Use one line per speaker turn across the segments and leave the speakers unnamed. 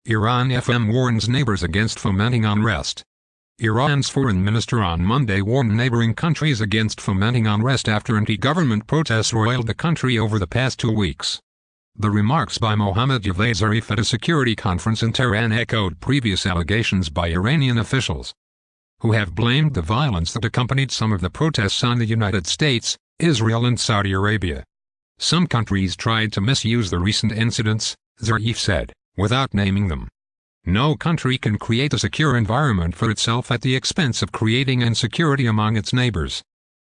Iran FM warns neighbors against fomenting unrest. Iran's foreign minister on Monday warned neighboring countries against fomenting unrest after anti-government protests roiled the country over the past 2 weeks. The remarks by Mohammad Javad Zarif at a security conference in Tehran echoed previous allegations by Iranian officials, who have blamed the violence that accompanied some of the protests on the United States, Israel and Saudi Arabia. Some countries tried to misuse the recent incidents, Zarif said, without naming them. No country can create a secure environment for itself at the expense of creating insecurity among its neighbors.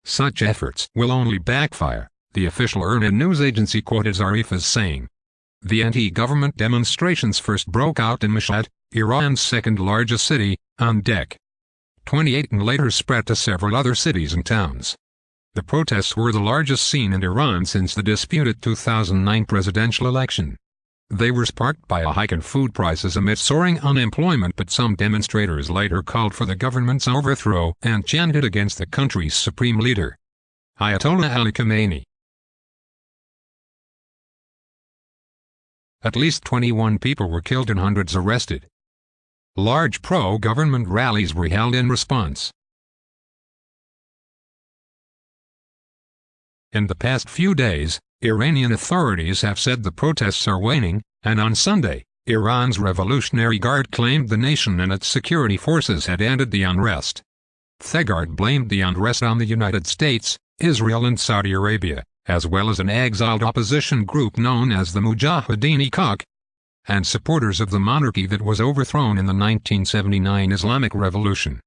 Such efforts will only backfire, the official Iranian news agency quoted Zarif as saying. The anti-government demonstrations first broke out in Mashhad, Iran's second-largest city, on Dec. 28 and later spread to several other cities and towns. The protests were the largest seen in Iran since the disputed 2009 presidential election. They were sparked by a hike in food prices amid soaring unemployment, but some demonstrators later called for the government's overthrow and chanted against the country's supreme leader, Ayatollah Ali Khamenei. At least 21 people were killed and hundreds arrested. Large pro-government rallies were held in response. In the past few days, Iranian authorities have said the protests are waning, and on Sunday, Iran's Revolutionary Guard claimed the nation and its security forces had ended the unrest. The Guard blamed the unrest on the United States, Israel and Saudi Arabia, as well as an exiled opposition group known as the Mujahideen-e-Khalq, and supporters of the monarchy that was overthrown in the 1979 Islamic Revolution.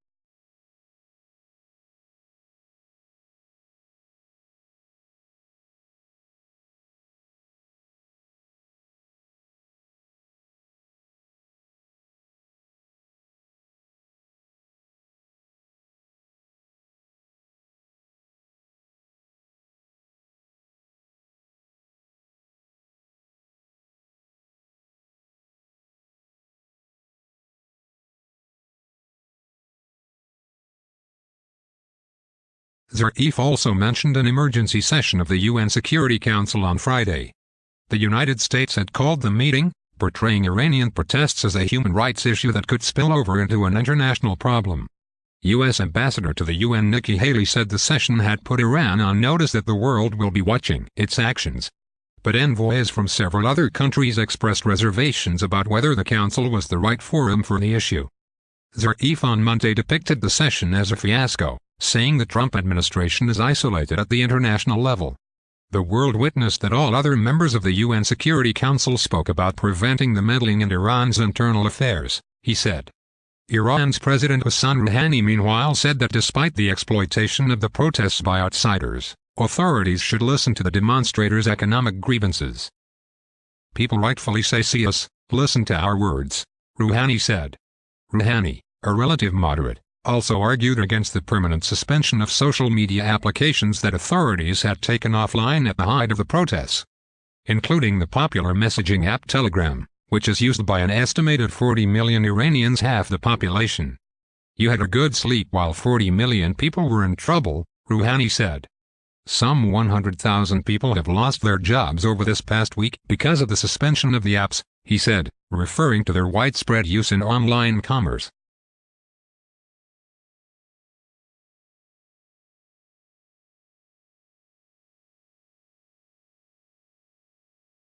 Zarif also mentioned an emergency session of the UN Security Council on Friday. The United States had called the meeting, portraying Iranian protests as a human rights issue that could spill over into an international problem. U.S. Ambassador to the UN Nikki Haley said the session had put Iran on notice that the world will be watching its actions. But envoys from several other countries expressed reservations about whether the council was the right forum for the issue. Zarif on Monday depicted the session as a fiasco, saying the Trump administration is isolated at the international level. The world witnessed that all other members of the UN Security Council spoke about preventing the meddling in Iran's internal affairs, he said. Iran's President Hassan Rouhani meanwhile said that despite the exploitation of the protests by outsiders, authorities should listen to the demonstrators' economic grievances. People rightfully say see us, listen to our words, Rouhani said. Rouhani, a relative moderate, also argued against the permanent suspension of social media applications that authorities had taken offline at the height of the protests, including the popular messaging app Telegram, which is used by an estimated 40 million Iranians, half the population. You had a good sleep while 40 million people were in trouble, Rouhani said. Some 100,000 people have lost their jobs over this past week because of the suspension of the apps, he said, referring to their widespread use in online commerce.